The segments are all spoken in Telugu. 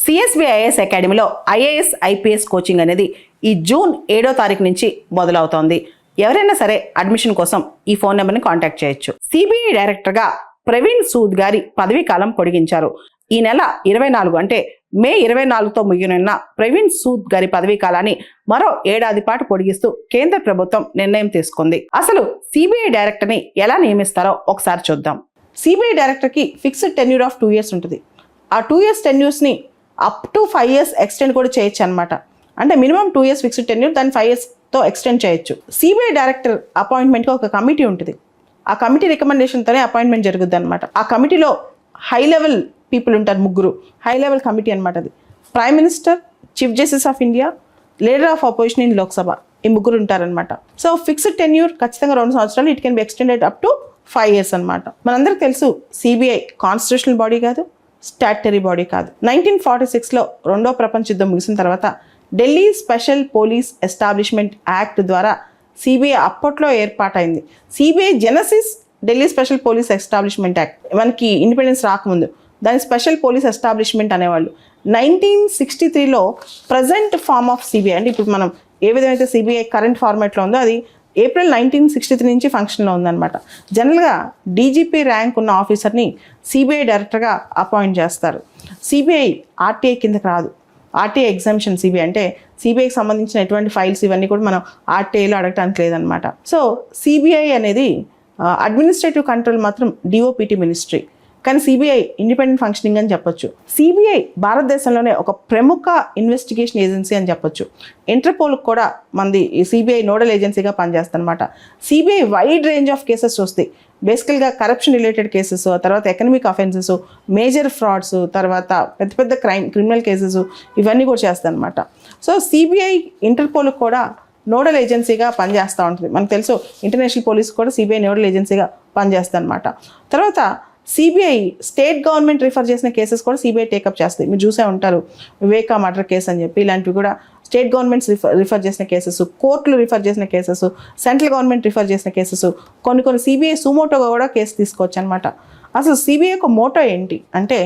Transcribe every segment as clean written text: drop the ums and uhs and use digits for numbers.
సిఎస్బిఐఎస్ అకాడమీలో ఐఏఎస్ ఐపీఎస్ కోచింగ్ అనేది ఈ జూన్ 7వ తారీఖు నుంచి మొదలవుతోంది. ఎవరైనా సరే అడ్మిషన్ కోసం ఈ ఫోన్ నెంబర్ని కాంటాక్ట్ చేయొచ్చు. సిబిఐ డైరెక్టర్గా ప్రవీణ్ సూద్ గారి పదవీ కాలం పొడిగించారు. ఈ నెల 24 అంటే మే 24తో ముగియనున్న ప్రవీణ్ సూద్ గారి పదవీ కాలాన్ని మరో ఏడాది పాటు పొడిగిస్తూ కేంద్ర ప్రభుత్వం నిర్ణయం తీసుకుంది. అసలు సిబిఐ డైరెక్టర్ని ఎలా నియమిస్తారో ఒకసారి చూద్దాం. సిబిఐ డైరెక్టర్కి ఫిక్స్డ్ టెన్యూర్ ఆఫ్ 2 years ఉంటుంది. ఆ 2 years టెన్యూర్స్ని అప్ టు 5 years ఎక్స్టెండ్ కూడా చేయొచ్చు అనమాట. అంటే మినిమం 2 years ఫిక్స్డ్ టెన్యూర్, దాన్ని 5 yearsతో ఎక్స్టెండ్ చేయొచ్చు. సిబిఐ డైరెక్టర్ అపాయింట్మెంట్కి ఒక కమిటీ ఉంటుంది. ఆ కమిటీ రికమెండేషన్తోనే అపాయింట్మెంట్ జరుగుద్ది అనమాట. ఆ కమిటీలో హై లెవెల్ పీపుల్ ఉంటారు, 3 హై లెవెల్ కమిటీ అనమాట. అది prime minister, chief justice of India, leader of opposition in Lok Sabha, ఈ 3 ఉంటారనమాట. సో ఫిక్స్డ్ టెన్యూర్ ఖచ్చితంగా 2 సంవత్సరాలు, it can be extended up to 5 years అనమాట. మనందరికి తెలుసు సిబిఐ కాన్స్టిట్యూషనల్ బాడీ కాదు, స్టాట్యుటరీ బాడీ కాదు. 1946లో 2వ ప్రపంచ యుద్ధం ముగిసిన తర్వాత Delhi special police establishment act ద్వారా సిబిఐ అప్పట్లో ఏర్పాటైంది. CBI genesis Delhi special police establishment act. మనకి ఇండిపెండెన్స్ రాకముందు దాని స్పెషల్ పోలీస్ ఎస్టాబ్లిష్మెంట్ అనేవాళ్ళు. 1963లో ప్రజెంట్ ఫార్మ్ ఆఫ్ సిబిఐ, అంటే ఇప్పుడు మనం ఏ విధమైతే సిబిఐ కరెంట్ ఫార్మాట్లో ఉందో అది ఏప్రిల్ 1963 నుంచి ఫంక్షన్లో ఉందన్నమాట. జనరల్గా డీజీపీ ర్యాంక్ ఉన్న ఆఫీసర్ని సిబిఐ డైరెక్టర్గా అపాయింట్ చేస్తారు. సిబిఐ ఆర్టీఐ కిందకి రాదు. ఆర్టీఐ ఎగ్జామ్షన్ సిబిఐ అంటే సిబిఐకి సంబంధించిన ఎటువంటి ఫైల్స్ ఇవన్నీ కూడా మనం ఆర్టీఐలో అడగటానికి లేదనమాట. సో సిబిఐ అనేది అడ్మినిస్ట్రేటివ్ కంట్రోల్ మాత్రం డిఓపిటి మినిస్ట్రీ, కానీ సిబిఐ ఇండిపెండెంట్ ఫంక్షనింగ్ అని చెప్పొచ్చు. సిబిఐ భారతదేశంలోనే ఒక ప్రముఖ ఇన్వెస్టిగేషన్ ఏజెన్సీ అని చెప్పొచ్చు. ఇంటర్పోల్కి కూడా మనది సిబిఐ నోడల్ ఏజెన్సీగా పనిచేస్తుంది అనమాట. CBI wide range of cases చూస్తాయి. బేసికల్గా కరప్షన్ రిలేటెడ్ కేసెస్, తర్వాత ఎకనమిక్ అఫెన్సెస్, మేజర్ ఫ్రాడ్స్, తర్వాత పెద్ద పెద్ద క్రిమినల్ కేసెస్, ఇవన్నీ కూడా చేస్తుంది అనమాట. సో సిబిఐ ఇంటర్పోల్కి కూడా నోడల్ ఏజెన్సీగా పనిచేస్తూ ఉంటుంది. మనకు తెలుసు ఇంటర్నేషనల్ పోలీస్ కూడా సిబిఐ నోడల్ ఏజెన్సీగా పనిచేస్తుంది అనమాట. తర్వాత సిబిఐ స్టేట్ గవర్నమెంట్ రిఫర్ చేసిన కేసెస్ కూడా సిబిఐ టేకప్ చేస్తాయి. మీరు చూసే ఉంటారు వివేకా మర్డర్ కేసు అని చెప్పి, ఇలాంటివి కూడా స్టేట్ గవర్నమెంట్స్ రిఫర్ చేసిన కేసెస్, కోర్టులు రిఫర్ చేసిన కేసెస్, సెంట్రల్ గవర్నమెంట్ రిఫర్ చేసిన కేసెస్, కొన్ని సిబిఐ సుమోటోగా కూడా కేసు తీసుకోవచ్చు అనమాట. అసలు సిబిఐ యొక్క మోటో ఏంటి అంటే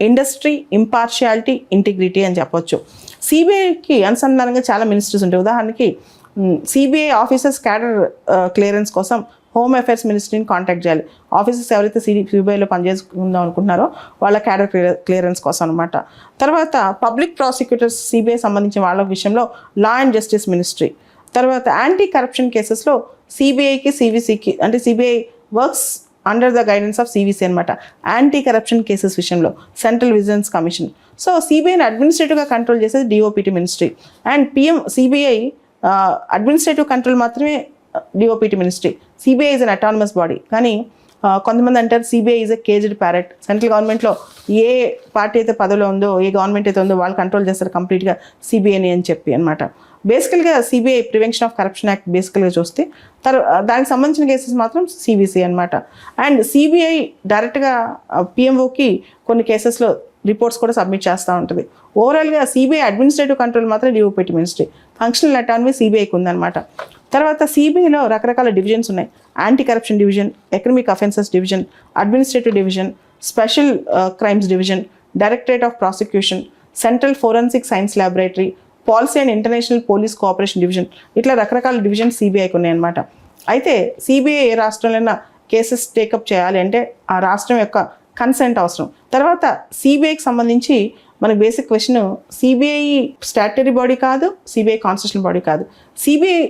ఇండస్ట్రీ, ఇంపార్షియాలిటీ, ఇంటిగ్రిటీ అని చెప్పొచ్చు. సిబిఐకి అనుసంధానంగా చాలా మినిస్ట్రీస్ ఉంటాయి. ఉదాహరణకి సిబిఐ ఆఫీసర్స్ క్యాడర్ క్లియరెన్స్ కోసం హోమ్ అఫైర్స్ మినిస్ట్రీని కాంటాక్ట్ చేయాలి. ఆఫీసర్స్ ఎవరైతే సిబిఐలో పనిచేసుకుందాం అనుకుంటున్నారో వాళ్ళ క్యాడర్ క్లియరెన్స్ కోసం అనమాట. తర్వాత పబ్లిక్ ప్రాసిక్యూటర్స్ సిబిఐ సంబంధించిన వాళ్ళ విషయంలో లా అండ్ జస్టిస్ మినిస్ట్రీ. తర్వాత యాంటీ కరప్షన్ కేసెస్లో సిబిఐకి సివిసికి, అంటే CBI works under the guidance of CVC అనమాట. యాంటీ కరప్షన్ కేసెస్ విషయంలో సెంట్రల్ విజిలెన్స్ కమిషన్. సో సిబిఐని అడ్మినిస్ట్రేటివ్గా కంట్రోల్ చేసేది DOPT ministry. And CBI administrative control మాత్రమే DOPT ministry. CBI is an autonomous body, కానీ కొంతమంది అంటారు CBI is a caged parrot. Central గవర్నమెంట్లో ఏ పార్టీ అయితే పదవిలో ఉందో, ఏ గవర్నమెంట్ అయితే ఉందో వాళ్ళు కంట్రోల్ చేస్తారు కంప్లీట్గా సిబిఐని అని చెప్పి అనమాట. బేసికల్గా CBI prevention of corruption act బేసికల్గా చూస్తే దానికి సంబంధించిన కేసెస్ మాత్రం సిబిసి అనమాట. అండ్ సిబిఐ డైరెక్ట్గా పిఎంఓకి కొన్ని కేసెస్లో రిపోర్ట్స్ కూడా సబ్మిట్ చేస్తూ ఉంటుంది. ఓవరాల్గా సిబిఐ అడ్మినిస్ట్రేటివ్ కంట్రోల్ మాత్రం డిఓపిటి మినిస్ట్రీ. ఫంక్షనల్ అటానమీ సిబిఐకి ఉందన్నమాట. తర్వాత సిబిఐలో రకరకాల డివిజన్స్ ఉన్నాయి. Anti corruption division, economic offences division, administrative division, special crimes division, directorate of prosecution, central forensic science laboratory, policy and international police cooperation division, ఇట్లా రకరకాల డివిజన్స్ సిబిఐకి ఉన్నాయన్నమాట. అయితే సిబిఐ ఏ రాష్ట్రంలో కేసెస్ టేకప్ చేయాలి అంటే ఆ రాష్ట్రం యొక్క కన్సెంట్ అవసరం. తర్వాత సిబిఐకి సంబంధించి మనకి basic question, CBI statutory body కాదు, సిబిఐ కాన్స్టిట్యూషనల్ బాడీ కాదు. సిబిఐ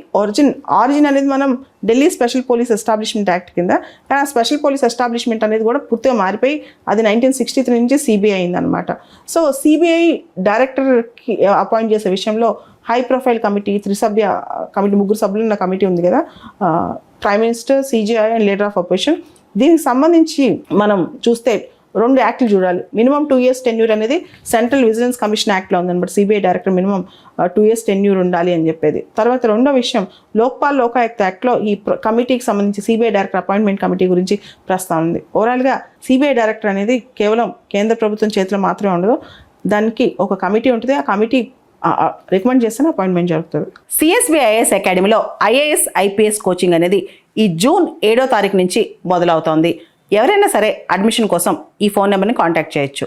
ఆరిజిన్ అనేది మనం Delhi special police establishment act కింద, కానీ ఆ స్పెషల్ పోలీస్ ఎస్టాబ్లిష్మెంట్ అనేది కూడా పూర్తిగా మారిపోయి అది 1963 నుంచి సిబిఐ అయిందనమాట. సో సిబిఐ డైరెక్టర్కి అపాయింట్ చేసే విషయంలో హై ప్రొఫైల్ కమిటీ, 3 సభ్య కమిటీ, 3 సభ్యులు ఉన్న కమిటీ ఉంది కదా, prime minister, CGI and leader of opposition. దీనికి సంబంధించి మనం చూస్తే 2 యాక్ట్లు చూడాలి. మినిమం 2 years టెన్యూర్ అనేది సెంట్రల్ విజిలెన్స్ కమిషన్ యాక్ట్లో ఉందన్నమాట. CBI director minimum 2 years tenure ఉండాలి అని చెప్పేది. తర్వాత రెండో విషయం, లోక్పాల్ లోకాయుక్త యాక్ట్లో ఈ కమిటీకి సంబంధించి సిబిఐ డైరెక్టర్ అపాయింట్మెంట్ కమిటీ గురించి ప్రస్తావన ఉంది. ఓవరాల్గా సిబిఐ డైరెక్టర్ అనేది కేవలం కేంద్ర ప్రభుత్వం చేతిలో మాత్రమే ఉండదు, దానికి ఒక కమిటీ ఉంటుంది. ఆ కమిటీ రికమెండ్ చేస్తేనే అపాయింట్మెంట్ జరుగుతుంది. సిఎస్బిఐఎస్ అకాడమీలో ఐఏఎస్ ఐపీఎస్ కోచింగ్ అనేది ఈ జూన్ 7వ తారీఖు నుంచి మొదలవుతోంది. ఎవరైనా సరే అడ్మిషన్ కోసం ఈ ఫోన్ నెంబర్ని కాంటాక్ట్ చేయొచ్చు.